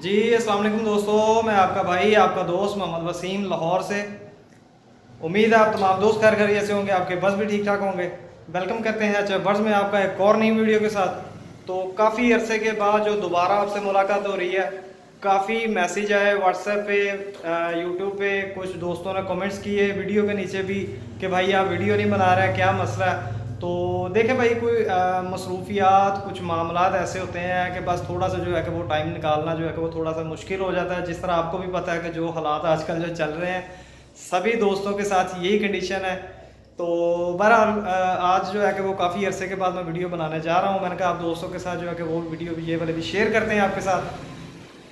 जी अस्सलाम वालेकुम दोस्तों, मैं आपका भाई आपका दोस्त मोहम्मद वसीम लाहौर से। उम्मीद है आप तमाम दोस्त खैर खैरियत से होंगे, आपके बस भी ठीक ठाक होंगे। वेलकम करते हैं अच्छा बर्स में आपका एक और नई वीडियो के साथ। तो काफ़ी अरसे के बाद जो दोबारा आपसे मुलाकात हो रही है, काफ़ी मैसेज आए व्हाट्सएप पे, यूट्यूब पे, कुछ दोस्तों ने कमेंट्स किए वीडियो के नीचे भी कि भाई आप वीडियो नहीं बना रहे, क्या मसला है। तो देखें भाई, कोई मसरूफियात कुछ मामलात ऐसे होते हैं कि बस थोड़ा सा जो है कि वो टाइम निकालना जो है कि वो थोड़ा सा मुश्किल हो जाता है। जिस तरह आपको भी पता है कि जो हालात आजकल जो चल रहे हैं, सभी दोस्तों के साथ यही कंडीशन है। तो बहरहाल आज जो है कि वो काफ़ी अरसे के बाद मैं वीडियो बनाने जा रहा हूँ। मैंने कहा आप दोस्तों के साथ जो है कि वो वीडियो भी ये वाले भी शेयर करते हैं आपके साथ।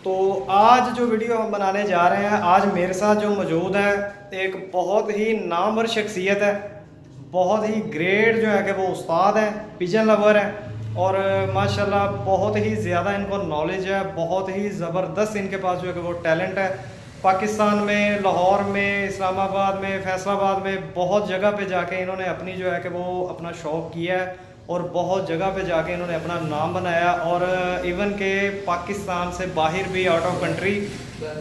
तो आज जो वीडियो हम बनाने जा रहे हैं, आज मेरे साथ जो मौजूद है एक बहुत ही नामवर शख्सियत है, बहुत ही ग्रेट जो है कि वो उस्ताद हैं, पिजन लवर हैं और माशाल्लाह बहुत ही ज़्यादा इनको नॉलेज है, बहुत ही ज़बरदस्त इनके पास जो है कि वो टैलेंट है। पाकिस्तान में, लाहौर में, इस्लामाबाद में, फैसलाबाद में बहुत जगह पे जाके इन्होंने अपनी जो है कि वो अपना शौक़ किया है और बहुत जगह पे जाके इन्होंने अपना नाम बनाया। और इवन के पाकिस्तान से बाहर भी, आउट ऑफ कंट्री,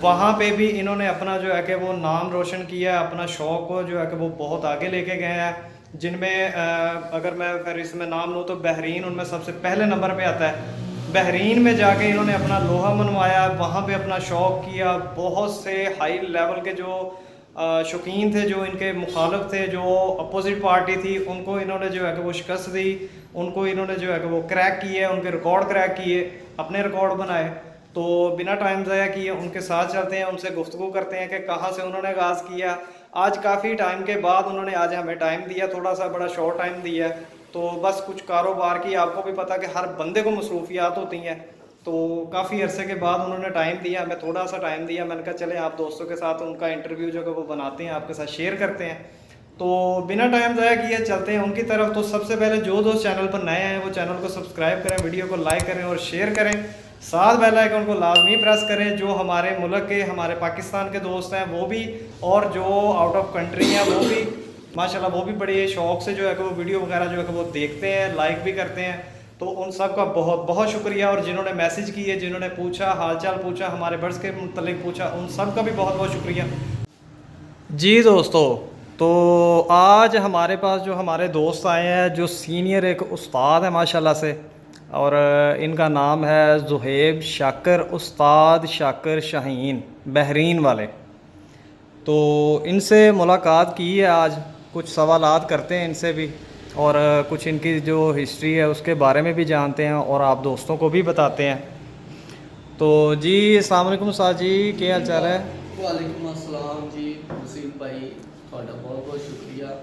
वहाँ पे भी इन्होंने अपना जो है कि वो नाम रोशन किया है, अपना शौक़ को जो है कि वो बहुत आगे लेके गए हैं। जिनमें अगर मैं फिर इसमें नाम लूँ तो बहरीन उनमें सबसे पहले नंबर पे आता है। बहरीन में जाके इन्होंने अपना लोहा मनवाया, वहाँ पे अपना शौक़ किया। बहुत से हाई लेवल के जो शौकीन थे, जो इनके मुखालिफ थे, जो अपोजिट पार्टी थी, उनको इन्होंने जो है कि वो शिकस्त दी, उनको इन्होंने जो है कि वो क्रैक किए, उनके रिकॉर्ड क्रैक किए, अपने रिकॉर्ड बनाए। तो बिना टाइम ज़ाया किए उनके साथ चलते हैं, उनसे गुफ्तगू करते हैं कि कहाँ से उन्होंने आगाज़ किया। आज काफ़ी टाइम के बाद उन्होंने आज हमें टाइम दिया, थोड़ा सा बड़ा शॉर्ट टाइम दिया है। तो बस कुछ कारोबार की, आपको भी पता कि हर बंदे को मसरूफियात होती हैं, तो काफ़ी अरसे के बाद उन्होंने टाइम दिया, हमें थोड़ा सा टाइम दिया। मैंने कहा चले आप दोस्तों के साथ उनका इंटरव्यू जो है वो बनाते हैं, आपके साथ शेयर करते हैं। तो बिना टाइम ज़ाया किए चलते हैं उनकी तरफ। तो सबसे पहले जो दोस्त चैनल पर नए हैं वो चैनल को सब्सक्राइब करें, वीडियो को लाइक करें और शेयर करें, साथ बेल आइकन को लाजमी प्रेस करें। जो हमारे मुल्क के, हमारे पाकिस्तान के दोस्त हैं वो भी, और जो आउट ऑफ कंट्री हैं वो भी माशाल्लाह वो भी बड़े शौक़ से जो है कि वो वीडियो वगैरह जो है कि वो देखते हैं, लाइक भी करते हैं। तो उन सब का बहुत बहुत शुक्रिया। और जिन्होंने मैसेज किए, जिन्होंने पूछा, हालचाल पूछा, हमारे बर्ड्स के मुतल्लिक पूछा, उन सब का भी बहुत बहुत शुक्रिया। जी दोस्तों, तो आज हमारे पास जो हमारे दोस्त आए हैं, जो सीनियर एक उस्ताद है माशाल्लाह से, और इनका नाम है ज़ुहैब शाकर, उस्ताद शाकर शाहीन, बहरीन वाले। तो इनसे मुलाकात की है आज, कुछ सवालात करते हैं इनसे भी, और कुछ इनकी जो हिस्ट्री है उसके बारे में भी जानते हैं और आप दोस्तों को भी बताते हैं। तो जी अस्सलाम वालेकुम उस्ताद जी, क्या हाल चाल है? वालेकुम अस्सलाम जी वसीम भाई, ਤੁਹਾਡਾ बहुत बहुत शुक्रिया।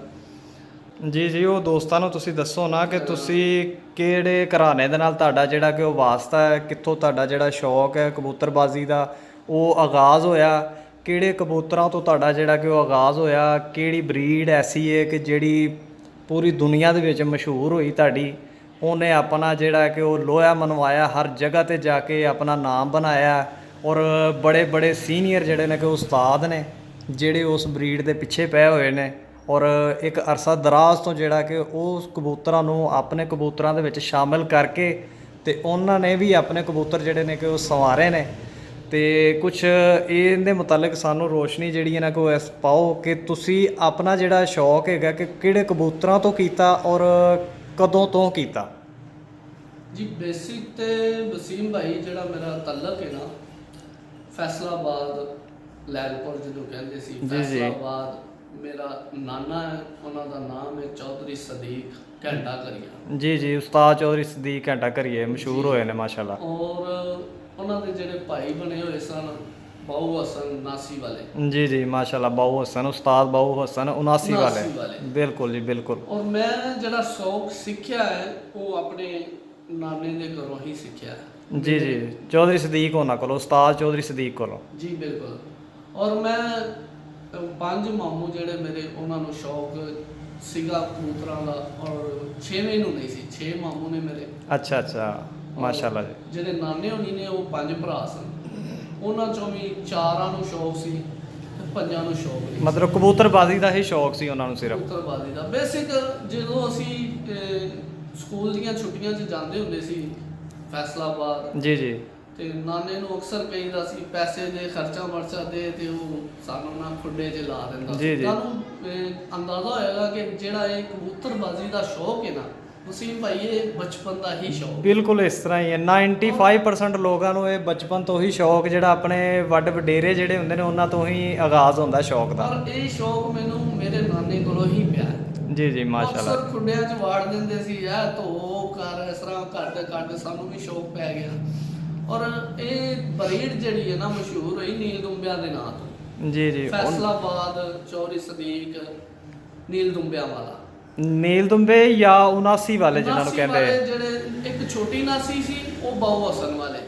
जी जी, ਉਹ ਦੋਸਤਾਂ ਨੂੰ ਤੁਸੀਂ ਦੱਸੋ ਨਾ ਕਿ ਤੁਸੀਂ ਕਿਹੜੇ ਘਰਾਣੇ ਦੇ ਨਾਲ ਤੁਹਾਡਾ ਜਿਹੜਾ ਕਿ ਉਹ ਵਾਸਤਾ ਹੈ, ਕਿੱਥੋਂ ਤੁਹਾਡਾ ਜਿਹੜਾ ਸ਼ੌਕ ਹੈ ਕਬੂਤਰਬਾਜ਼ੀ ਦਾ ਉਹ ਆਗਾਜ਼ ਹੋਇਆ, ਕਿਹੜੇ ਕਬੂਤਰਾਂ ਤੋਂ ਤੁਹਾਡਾ ਜਿਹੜਾ ਕਿ ਉਹ ਆਗਾਜ਼ ਹੋਇਆ, ਕਿਹੜੀ ਬਰੀਡ ਐਸੀ ਹੈ ਕਿ ਜਿਹੜੀ ਪੂਰੀ ਦੁਨੀਆ ਦੇ ਵਿੱਚ ਮਸ਼ਹੂਰ ਹੋਈ ਤੁਹਾਡੀ, ਉਹਨੇ ਆਪਣਾ ਜਿਹੜਾ ਕਿ ਉਹ ਲੋਹਾ ਮਨਵਾਇਆ, ਹਰ ਜਗ੍ਹਾ ਤੇ ਜਾ ਕੇ ਆਪਣਾ ਨਾਮ ਬਣਾਇਆ। ਔਰ ਬੜੇ ਬੜੇ ਸੀਨੀਅਰ ਜਿਹੜੇ ਨੇ ਕਿ ਉਸਤਾਦ ਨੇ ਜਿਹੜੇ ਉਸ ਬਰੀਡ ਦੇ ਪਿੱਛੇ ਪਏ ਹੋਏ ਨੇ, ਔਰ ਇੱਕ ਅਰਸਾ ਦਰਾਜ਼ ਤੋਂ ਜਿਹੜਾ ਕਿ ਉਸ ਕਬੂਤਰਾਂ ਨੂੰ ਆਪਣੇ ਕਬੂਤਰਾਂ ਦੇ ਵਿੱਚ ਸ਼ਾਮਿਲ ਕਰਕੇ ਤੇ ਉਹਨਾਂ ਨੇ ਵੀ ਆਪਣੇ ਕਬੂਤਰ ਜਿਹੜੇ ਨੇ ਕਿ ਉਹ ਸੰਵਾਰੇ ਨੇ। ਤੇ ਕੁਛ ਇਹਦੇ ਮੁਤਲਕ ਸਾਨੂੰ ਰੋਸ਼ਨੀ ਜਿਹੜੀ ਹੈ ਨਾ ਕਿ ਇਸ ਪਾਓ ਕਿ ਤੁਸੀਂ ਆਪਣਾ ਜਿਹੜਾ ਸ਼ੌਕ ਹੈਗਾ ਕਿ ਕਿਹੜੇ ਕਬੂਤਰਾਂ ਤੋਂ ਕੀਤਾ ਔਰ ਕਦੋਂ ਤੋਂ ਕੀਤਾ। ਜੀ ਬੇਸਿਕ ਤੇ ਵਸੀਮ ਭਾਈ ਜਿਹੜਾ ਮੇਰਾ ਤਲਕ ਹੈ ਨਾ, ਫੈਸਲਾਬਾਦ ਲੈਲਪੁਰ ਜਿਹਨੂੰ ਕਹਿੰਦੇ ਸੀ, ਜੀ। ਫੈਸਲਾਬਾਦ ਮੇਰਾ ਨਾਨਾ ਹੈ, ਉਹਨਾਂ ਦਾ ਨਾਮ ਹੈ ਚੌਧਰੀ ਸਦੀਕ ਘੰਟਾ ਕਰੀਆ। ਜੀ ਜੀ, ਉਸਤਾਦ ਚੌਧਰੀ ਸਦੀਕ ਘੰਟਾ ਕਰੀਏ ਮਸ਼ਹੂਰ ਹੋਏ ਨੇ ਮਾਸ਼ਾਅੱਲਾ। ਔਰ ਉਹਨਾਂ ਦੇ ਜਿਹੜੇ ਭਾਈ ਬਣੇ ਹੋਏ ਸਨ, ਬਾਊ ਹਸਨ ਨਾਸੀ ਵਾਲੇ। जी जी माशाल्लाह, बाऊ हसन, उस्ताद बाऊ हसन 79 वाले। वाले। बिल्कुल जी बिल्कुल। ਔਰ ਮੈਂ ਜਿਹੜਾ ਸ਼ੌਕ ਸਿੱਖਿਆ ਹੈ ਉਹ ਆਪਣੇ ਨਾਨੇ ਦੇ ਘਰੋਂ ਹੀ ਸਿੱਖਿਆ ਹੈ। जी जी, चौधरी सदीक होना को, उस्ताद चौधरी सदीक को। ਜੀ ਬਿਲਕੁਲ। ਔਰ ਮੈਂ ਪੰਜ ਮਾਮੂ ਜਿਹੜੇ ਮੇਰੇ, ਉਹਨਾਂ ਨੂੰ ਸ਼ੌਕ ਸੀਗਾ ਕਬੂਤਰਾਂ ਦਾ, ਔਰ 6ਵੇਂ ਨੂੰ ਨਹੀਂ ਸੀ, 6 ਮਾਮੂ ਨੇ ਮੇਰੇ। अच्छा अच्छा माशाल्लाह जी। ਜਿਹੜੇ ਨਾਨੇ ਹੋਣੀ ਨੇ ਉਹ 5 ਭਰਾ ਸਨ, ਉਹਨਾਂ ਚੋਂ ਵੀ 4 ਨੂੰ ਸ਼ੌਕ ਸੀ ਤੇ 5 ਨੂੰ ਸ਼ੌਕ ਨਹੀਂ। मतलब कबूतरबाजी का ही शौक सी उन्होंने सिर्फ। ਕਬੂਤਰਬਾਜ਼ੀ ਦਾ ਬੇਸਿਕ, ਜਦੋਂ ਅਸੀਂ ਸਕੂਲ ਦੀਆਂ ਛੁੱਟੀਆਂ 'ਚ ਜਾਂਦੇ ਹੁੰਦੇ ਸੀ ਫੈਸਲਾਬਾਦ, जी जी। ਤੇ ਨਾਨੇ ਨੂੰ ਅਕਸਰ ਕਹੀਦਾ ਸੀ ਪੈਸੇ ਦੇ ਖਰਚਾ ਵਰਚਾ ਦੇ, ਤੇ ਉਹ ਸਾਨੂੰ ਨਾ ਖੁੱਡੇ 'ਚ ਲਾ ਦਿੰਦਾ ਜੀ, ਸੀ। ਜੀ। ਤੁਹਾਨੂੰ ਅੰਦਾਜ਼ਾ ਹੋਏਗਾ ਕਿ ਜਿਹੜਾ ਇਹ ਕਬੂਤਰਬਾਜ਼ੀ ਦਾ ਸ਼ੌਕ ਹੈ ਨਾ ਵਸੀਮ ਭਾਈ, ਇਹ ਬਚਪਨ ਦਾ ਹੀ ਸ਼ੌਕ। ਬਿਲਕੁਲ ਇਸ ਤਰ੍ਹਾਂ ਹੀ ਹੈ। 95% ਲੋਕਾਂ ਨੂੰ ਇਹ ਬਚਪਨ ਤੋਂ ਹੀ ਸ਼ੌਕ, ਜਿਹੜਾ ਆਪਣੇ ਵੱਡ ਵਡੇਰੇ ਜਿਹੜੇ ਹੁੰਦੇ ਨੇ ਉਹਨਾਂ ਤੋਂ ਹੀ ਆਗਾਜ਼ ਹੁੰਦਾ ਸ਼ੌਕ ਦਾ। ਪਰ ਇਹ ਸ਼ੌਕ ਮੈਨੂੰ ਮੇਰੇ ਨਾਨੇ ਕੋਲੋਂ ਹੀ ਪਿਆ ਹੈ। ਜੀ ਜੀ ਮਾਸ਼ਾਅੱਲਾ। ਅਕਸਰ ਖੁੱਡਿਆਂ 'ਚ ਵਾੜ ਦਿੰਦੇ ਸੀ, ਇਹ ਧੋ ਕਰ ਇਸ ਤਰ੍ਹਾਂ ਕਰਦੇ ਕਰਦੇ ਸਾਨੂੰ ਵੀ ਸ਼ੌਕ ਪੈ ਗਿਆ। ਔਰ ਇਹ ਬਰੀਡ ਜਿਹੜੀ ਹੈ ਨਾ ਮਸ਼ਹੂਰ ਹੋਈ ਨੀਲ ਦੁੰਬਿਆਂ ਦੇ ਨਾਂ ਤੋਂ। ਜੀ ਜੀ। ਫੈਸਲਾਬਾਦ, ਚੌਰੀ ਸਦੀਕ, ਨੀਲ ਦੁੰਬਿਆਂ ਵਾਲਾ। ਨੀਲ ਦੁੰਬੇ ਜਾਂ 79 ਵਾਲੇ ਜਿਹਨਾਂ ਨੂੰ ਨਾਸੀ ਕਹਿੰਦੇ ਵਾਲੇ ਜਿਹੜੇ ਇੱਕ ਛੋਟੀ ਨਾਸੀ ਸੀ ਉਹ ਬਾਊ ਹਸਨ ਵਾਲੇ,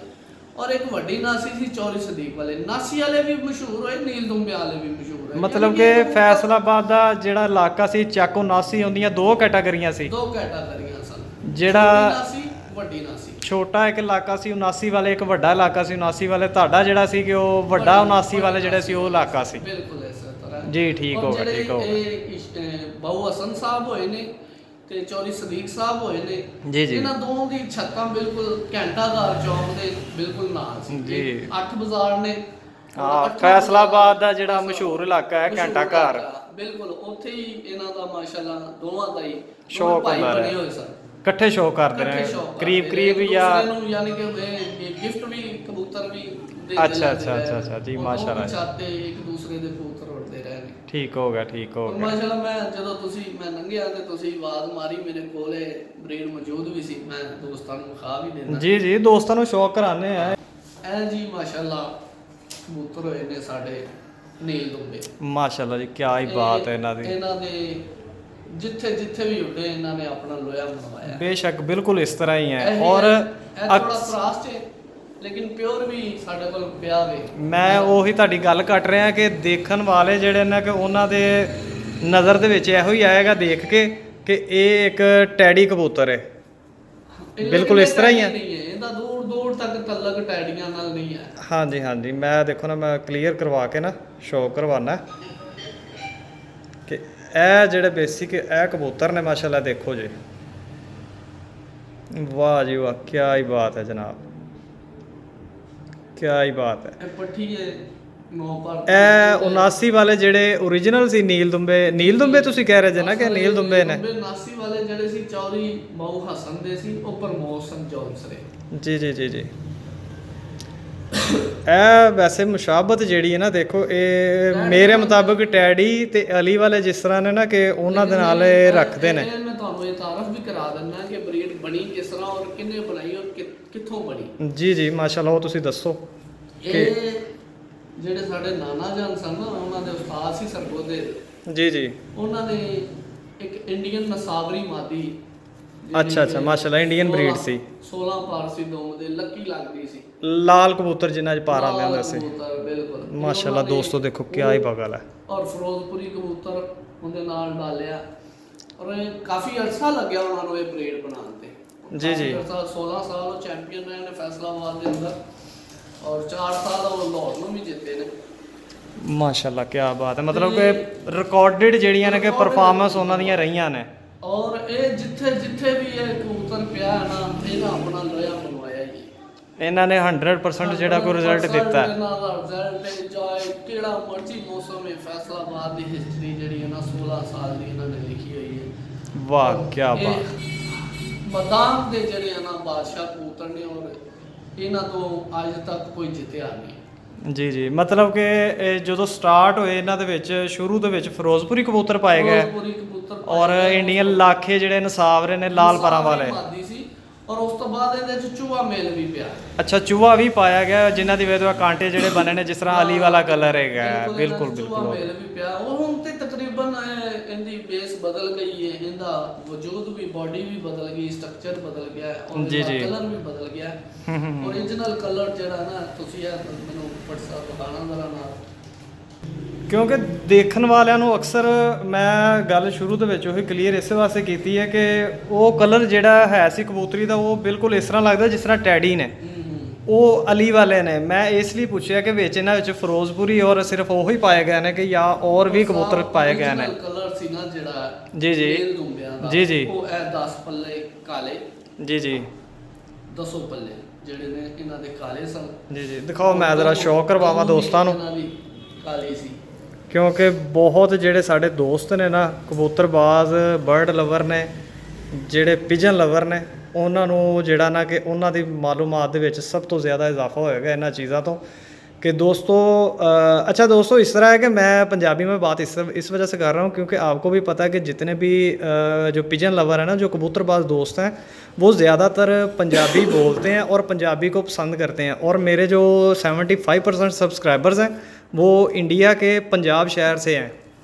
ਔਰ ਇੱਕ ਵੱਡੀ ਨਾਸੀ ਸੀ ਚੌਰੀ ਸਦੀਕ ਵਾਲੇ। ਨਾਸੀ ਵਾਲੇ ਵੀ ਮਸ਼ਹੂਰ ਹੋਏ, ਨੀਲ ਦੁੰਬਿਆਂ ਵਾਲੇ ਵੀ ਮਸ਼ਹੂਰ ਹੋਏ। ਮਤਲਬ ਕਿ ਫੈਸਲਾਬਾਦ ਦਾ ਜਿਹੜਾ ਇਲਾਕਾ ਸੀ, ਚੱਕ 79 ਹੁੰਦੀਆਂ ਦੋ ਕੈਟਾਗਰੀਆਂ ਸੀ। ਦੋ ਕੈਟਾਗਰੀਆਂ ਸਨ, ਜਿਹੜਾ ਨਾਸੀ, ਵੱਡੀ ਨਾਸੀ। ਛੋਟਾ ਇੱਕ ਇਲਾਕਾ ਸੀ 79 ਵਾਲੇ, ਇੱਕ ਵੱਡਾ ਇਲਾਕਾ ਸੀ 79 ਵਾਲੇ। ਤੁਹਾਡਾ ਜਿਹੜਾ ਸੀ ਕਿ ਉਹ ਵੱਡਾ 79 ਵਾਲੇ ਜਿਹੜਾ ਸੀ ਉਹ ਇਲਾਕਾ ਸੀ। ਬਿਲਕੁਲ ਇਸੇ ਤਰ੍ਹਾਂ ਜੀ ਠੀਕ ਹੋ ਗਿਆ, ਠੀਕ ਹੋ ਗਿਆ। ਇਹ ਬਾਊ ਹਸਨ ਸਾਹਿਬ ਹੋਏ ਨੇ ਤੇ ਚੌਰੀ ਸਦੀਕ ਸਾਹਿਬ ਹੋਏ ਨੇ। ਜੀ ਜੀ। ਇਹਨਾਂ ਦੋਵਾਂ ਦੀ ਛੱਤਾਂ ਬਿਲਕੁਲ ਘੰਟਾਘਰ ਚੌਕ ਦੇ ਬਿਲਕੁਲ ਨਾਲ ਸੀ। ਜੀ। 8 ਬਾਜ਼ਾਰ ਨੇ। ਹਾਂ, ਫੈਸਲਾਬਾਦ ਦਾ ਜਿਹੜਾ ਮਸ਼ਹੂਰ ਇਲਾਕਾ ਹੈ ਘੰਟਾ ਘਰ, ਬਿਲਕੁਲ ਉੱਥੇ ਹੀ ਇਹਨਾਂ ਦਾ ਮਾਸ਼ਾਅੱਲਾ ਦੋਵਾਂ ਦਾ ਹੀ ਸ਼ੌਕ ਭਾਈ ਹੁੰਦਾ ਬਣੇ ਰਿਹਾ। ਹੋਏ ਸਨ। ਇਕੱਠੇ ਸ਼ੌਕ ਕਰਦੇ ਨੇ, ਕਰੀਬ ਕਰੀਬ ਜਾਂ ਨੂੰ ਯਾਨੀ ਕਿ ਗਿਫਟ ਵੀ ਕਬੂਤਰ ਵੀ ਦੇ ਅੱਛਾ ਅੱਛਾ ਅੱਛਾ ਅੱਛਾ ਜੀ ਮਾਸ਼ਾਅੱਲਾ। ਚਾਹਤੇ ਇੱਕ ਦੂਸਰੇ ਦੇ ਕਬੂਤਰ ਉੜਦੇ ਰਹੇ ਨੇ। ਠੀਕ ਹੋ ਗਿਆ, ਠੀਕ ਹੋ ਗਿਆ। ਮਾਸ਼ਾਅੱਲਾ ਮੈਂ ਜਦੋਂ ਮੈਂ ਲੰਘਿਆ ਤੇ ਤੁਸੀਂ ਆਵਾਜ਼ ਮਾਰੀ, ਮੇਰੇ ਕੋਲੇ ਬਰੀਡ ਮੌਜੂਦ ਵੀ ਸੀ, ਮੈਂ ਦੋਸਤਾਂ ਨੂੰ ਵਿਖਾ ਵੀ ਦਿੰਦਾ। ਜੀ ਜੀ, ਦੋਸਤਾਂ ਨੂੰ ਸ਼ੌਕ ਕਰਾਣੇ ਆ। ਇਹ ਜੀ ਮਾਸ਼ਾਅੱਲਾ ਕਬੂਤਰ ਹੋਏ ਨੇ ਸਾਡੇ ਨੀਲ ਦੁੰਬੇ। ਮਾਸ਼ਾਅੱਲਾ ਜੀ, ਕੀ ਹੀ ਬਾਤ ਹੈ ਇਹਨਾਂ ਦੀ। ਇਹਨਾਂ ਦੇ ਜਿੱਥੇ ਜਿੱਥੇ ਵੀ ਉੱਡੇ ਇਹਨਾਂ ਨੇ ਆਪਣਾ ਲੋਹਾ ਬਣਵਾਇਆ। ਬੇਸ਼ੱਕ ਬਿਲਕੁਲ ਇਸ ਤਰ੍ਹਾਂ ਹੀ ਹੈ। ਇਹ ਔਰ ਥੋੜਾ ਫਰਾਸਟ ਹੈ ਲੇਕਿਨ ਪਿਓਰ ਵੀ ਸਾਡੇ ਕੋਲ ਪਿਆ ਵੇ। ਮੈਂ ਉਹੀ ਤੁਹਾਡੀ ਗੱਲ ਕੱਟ ਰਿਹਾ ਕਿ ਦੇਖਣ ਵਾਲੇ ਜਿਹੜੇ ਨੇ ਕਿ ਉਹਨਾਂ ਦੇ ਨਜ਼ਰ ਦੇ ਵਿੱਚ ਇਹੋ ਹੀ ਆਏਗਾ ਦੇਖ ਕੇ ਕਿ ਇਹ ਇੱਕ ਟੈਡੀ ਕਬੂਤਰ ਹੈ। ਬਿਲਕੁਲ ਇਸ ਤਰ੍ਹਾਂ ਹੀ ਹੈ। ਇਹਦਾ ਦੂਰ ਦੂਰ ਤੱਕ ਤਲਕ ਟੈਡੀਆਂ ਨਾਲ ਨਹੀਂ ਹੈ। ਹਾਂਜੀ ਹਾਂਜੀ, ਮੈਂ ਦੇਖੋ ਨਾ, ਮੈਂ ਕਲੀਅਰ ਕਰਵਾ ਕੇ ਨਾ ਸ਼ੋਅ ਕਰਵਾਉਣਾ ਕਿ ਇਹ ਜਿਹੜੇ ਬੇਸਿਕ ਇਹ ਕਬੂਤਰ ਨੇ ਮਾਸ਼ਾਅੱਲਾ। ਦੇਖੋ ਜੀ, ਵਾਹ ਜੀ ਵਾਹ, ਕੀ ਹੀ ਬਾਤ ਹੈ ਜਨਾਬ, ਕੀ ਹੀ ਬਾਤ ਹੈ। ਇਹ ਪੱਠੀ ਹੈ ਇਹ 79 ਵਾਲੇ ਜਿਹੜੇ ਓਰੀਜਨਲ ਸੀ ਨੀਲ ਦੁੰਬੇ ਤੁਸੀਂ ਕਹਿ ਰਹੇ ਜੇ ਨਾ ਕਿ ਨੀਲ ਦੁੰਬੇ ਨੇ। 79 ਵਾਲੇ ਜਿਹੜੇ ਸੀ ਚੌਰੀ ਬਾਊ ਹਸਨ ਦੇ ਸੀ, ਉਹ ਪ੍ਰਮੋਸ਼ਨ ਜੌਨਸਰੇ। ਜੀ ਜੀ ਜੀ ਜੀ। ਇਹ ਵੈਸੇ ਮੁਸ਼ਾਬਤ ਜਿਹੜੀ ਹੈ ਨਾ, ਦੇਖੋ ਇਹ ਮੇਰੇ ਮੁਤਾਬਕ ਟੈਡੀ ਤੇ ਅਲੀ ਵਾਲੇ ਜਿਸ ਤਰ੍ਹਾਂ ਨੇ ਨਾ ਕਿ ਉਹਨਾਂ ਦੇ ਨਾਲ ਇਹ ਰੱਖਦੇ ਨੇ। ਮੈਂ ਤੁਹਾਨੂੰ ਇਹ ਤਾਰਫ ਵੀ ਕਰਾ ਦਿੰਦਾ ਕਿ ਬਰੀਡ ਬਣੀ ਕਿਸ ਤਰ੍ਹਾਂ ਔਰ ਕਿੰਨੇ ਬਣਾਈ ਔਰ ਕਿੱਥੋਂ ਬਣੀ। ਜੀ ਜੀ ਮਾਸ਼ਾਅੱਲਾ, ਉਹ ਤੁਸੀਂ ਦੱਸੋ। ਇਹ ਜਿਹੜੇ ਸਾਡੇ ਨਾਨਾ ਜਾਨ ਸਨ ਨਾ, ਉਹਨਾਂ ਦੇ ਉਸਤਾਦ ਸੀ ਸਰਗੋਦੇ। ਜੀ ਜੀ। ਉਹਨਾਂ ਨੇ ਇੱਕ ਇੰਡੀਅਨ ਨਸਾਵਰੀ ਮਾਦੀ, ਅੱਛਾ ਅੱਛਾ ਮਾਸ਼ਾਅੱਲਾ, ਇੰਡੀਅਨ ਬਰੀਡ ਸੀ। 16 ਪਾਰਸੀ ਦਮ ਦੇ ਲੱਕੀ ਲੱਗਦੀ ਸੀ। ਲਾਲ ਕਬੂਤਰ ਜਿਨ੍ਹਾਂ 'ਚ ਪਾਰ ਆਉਂਦੇ ਹੁੰਦੇ ਸੀ। ਬਿਲਕੁਲ ਮਾਸ਼ਾਅੱਲਾ ਦੋਸਤੋ, ਦੇਖੋ ਕੀ ਹੀ ਬਗਲ ਹੈ। ਔਰ ਫਿਰੋਜ਼ਪੁਰੀ ਕਬੂਤਰ ਉਹਦੇ ਨਾਲ ਡਾਲਿਆ ਔਰ ਕਾਫੀ ਅਰਸਾ ਲੱਗਿਆ ਉਹਨਾਂ ਨੂੰ ਇਹ ਬਰੀਡ ਬਣਾਉਣ ਤੇ। ਜੀ ਜੀ। 16 ਸਾਲ ਉਹ ਚੈਂਪੀਅਨ ਰਹੇ ਨੇ ਫੈਸਲਾਬਾਦ ਦੇ ਅੰਦਰ, ਔਰ 4 ਸਾਲ ਉਹ ਲਾਹੌਰ ਨੂੰ ਵੀ ਜਿੱਤੇ ਨੇ। ਮਾਸ਼ਾਅੱਲਾ ਕੀ ਬਾਤ ਹੈ। ਮਤਲਬ ਕਿ ਰਿਕਾਰਡਡ ਜਿਹੜੀਆਂ ਨੇ ਕਿ ਪਰਫਾਰਮੈਂਸ ਉਹਨਾਂ ਦੀਆਂ ਰਹੀਆਂ ਨੇ। ਔਰ ਇਹ ਜਿੱਥੇ ਜਿੱਥੇ ਵੀ ਇਹ ਕਬੂਤਰ ਪਿਆ ਹੈ ਨਾ, ਇਹਨਾਂ ਆਪਣਾ ਲੋਹਾ ਬਣਵਾਇਆ ਹੀ। ਇਹਨਾਂ ਨੇ 100% ਜਿਹੜਾ ਕੋਈ ਰਿਜ਼ਲਟ ਦਿੱਤਾ ਹੈ। ਇਹਨਾਂ ਦਾ ਰਿਜ਼ਲਟ ਚਾਹੇ ਕਿਹੜਾ ਮਰਜ਼ੀ ਮੌਸਮ ਹੈ, ਫੈਸਲਾਬਾਦ ਦੀ ਹਿਸਟਰੀ ਜਿਹੜੀ ਹੈ ਨਾ 16 ਸਾਲ ਦੀ ਇਹਨਾਂ ਨੇ ਲਿਖੀ ਹੋਈ ਹੈ। ਵਾਹ ਕੀ ਬਾਤ। ਮੈਦਾਨ ਦੇ ਜਿਹੜੇ ਆ ਨਾ ਬਾਦਸ਼ਾਹ ਕਬੂਤਰ ਨੇ, ਔਰ ਇਹਨਾਂ ਤੋਂ ਅੱਜ ਤੱਕ ਕੋਈ ਜਿੱਤਿਆ ਨਹੀਂ। ਜੀ ਜੀ, ਮਤਲਬ ਕਿ ਇਹ ਜਦੋਂ ਸਟਾਰਟ ਹੋਏ ਇਹਨਾਂ ਦੇ ਵਿੱਚ ਸ਼ੁਰੂ ਦੇ ਵਿੱਚ ਫਿਰੋਜ਼ਪੁਰੀ ਕਬੂਤਰ ਪਾਏ ਗਏ ਔਰ ਇੰਡੀਅਨ ਲਾਖੇ ਜਿਹੜੇ ਨਸਾਵਰੇ ਨੇ ਲਾਲ ਪਰਾਂ ਵਾਲੇ, ਔਰ ਉਸ ਤੋਂ ਬਾਅਦ ਇਹਦੇ ਚ ਚੂਹਾ ਮੇਲ ਵੀ ਪਿਆ। ਅੱਛਾ, ਚੂਹਾ ਵੀ ਪਾਇਆ ਗਿਆ ਜਿਨ੍ਹਾਂ ਦੀ ਵੇਦਵਾ ਕਾਂਟੇ ਜਿਹੜੇ ਬਣੇ ਨੇ ਜਿਸ ਤਰ੍ਹਾਂ ਅਲੀ ਵਾਲਾ ਕਲਰ ਹੈਗਾ। ਬਿਲਕੁਲ ਚੂਹਾ ਬਿਲਕੁਲ ਮੇਲ ਵੀ ਪਿਆ। ਉਹ ਹੁਣ ਤੇ ਤਕਰੀਬਨ ਇਹਦੀ ਬੇਸ ਬਦਲ ਗਈ ਹੈ, ਇਹਦਾ ਵਜੂਦ ਵੀ, ਬਾਡੀ ਵੀ ਬਦਲ ਗਈ, ਸਟਰਕਚਰ ਬਦਲ ਗਿਆ ਔਰ ਇਹਦਾ ਕਲਰ ਵੀ ਬਦਲ ਗਿਆ। ਓਰੀਜਨਲ ਕਲਰ ਜਿਹੜਾ ਨਾ, ਤੁਸੀਂ ਇਹ ਮੈਨੂੰ WhatsApp ਦਿਖਾਣਾ ਜ਼ਰਾ ਨਾਲ, ਕਿਉਂਕਿ ਦੇਖਣ ਵਾਲਿਆਂ ਨੂੰ ਅਕਸਰ ਮੈਂ ਗੱਲ ਸ਼ੁਰੂ ਦੇ ਵਿੱਚ ਉਹੀ ਕਲੀਅਰ ਇਸੇ ਵਾਸਤੇ ਕੀਤੀ ਹੈ ਕਿ ਉਹ ਕਲਰ ਜਿਹੜਾ ਹੈ ਸੀ ਕਬੂਤਰੀ ਦਾ, ਉਹ ਬਿਲਕੁਲ ਇਸ ਤਰ੍ਹਾਂ ਲੱਗਦਾ ਜਿਸ ਤਰ੍ਹਾਂ ਟੈਡੀ ਨੇ, ਉਹ ਅਲੀ ਵਾਲੇ ਨੇ। ਮੈਂ ਇਸ ਲਈ ਪੁੱਛਿਆ ਕਿ ਵਿੱਚ ਇਹਨਾਂ ਵਿੱਚ ਫਿਰੋਜ਼ਪੁਰੀ ਔਰ ਸਿਰਫ ਉਹੀ ਪਾਏ ਗਏ ਨੇ ਕਿ ਜਾਂ ਔਰ ਵੀ ਕਬੂਤਰ ਪਾਏ ਗਏ ਨੇ। ਕਲਰ ਸੀ ਨਾ ਜਿਹੜਾ ਜੀ ਜੀ ਦੁੰਬਿਆਂ ਦਾ, ਜੀ ਜੀ, ਉਹ ਇਹ 10 ਪੱਲੇ ਕਾਲੇ, ਜੀ ਜੀ, 10 ਪੱਲੇ ਜਿਹੜੇ ਨੇ ਇਹਨਾਂ ਦੇ ਕਾਲੇ ਸਨ। ਜੀ ਦਿਖਾਓ, ਮੈਂ ਜ਼ਰਾ ਸ਼ੌਕ ਕਰਵਾਵਾਂ ਦੋਸਤਾਂ ਨੂੰ, ਇਹਨਾਂ ਦੀ ਕਾਲੀ ਸੀ। ਕਿਉਂਕਿ ਬਹੁਤ ਜਿਹੜੇ ਸਾਡੇ ਦੋਸਤ ਨੇ ਨਾ ਕਬੂਤਰਬਾਜ਼, ਬਰਡ ਲਵਰ ਨੇ, ਜਿਹੜੇ ਪਿਜਨ ਲਵਰ ਨੇ, ਉਹਨਾਂ ਨੂੰ ਜਿਹੜਾ ਨਾ ਕਿ ਉਹਨਾਂ ਦੀ ਮਾਲੂਮਾਤ ਦੇ ਵਿੱਚ ਸਭ ਤੋਂ ਜ਼ਿਆਦਾ ਇਜ਼ਾਫਾ ਹੋਏਗਾ ਇਹਨਾਂ ਚीज़ों तो। कि दोस्तों अच्छा दोस्तों, इस तरह है कि मैं पंजाबी में बात इस वजह से कर रहा हूँ क्योंकि आपको भी पता है कि जितने भी जो पिजन लवर हैं ना, जो कबूतरबाज दोस्त हैं, वो ज़्यादातर पंजाबी बोलते हैं और पंजाबी को पसंद करते हैं। और मेरे जो 75% सब्सक्राइबर्स हैं वो इंडिया के पंजाब शहर से हैं,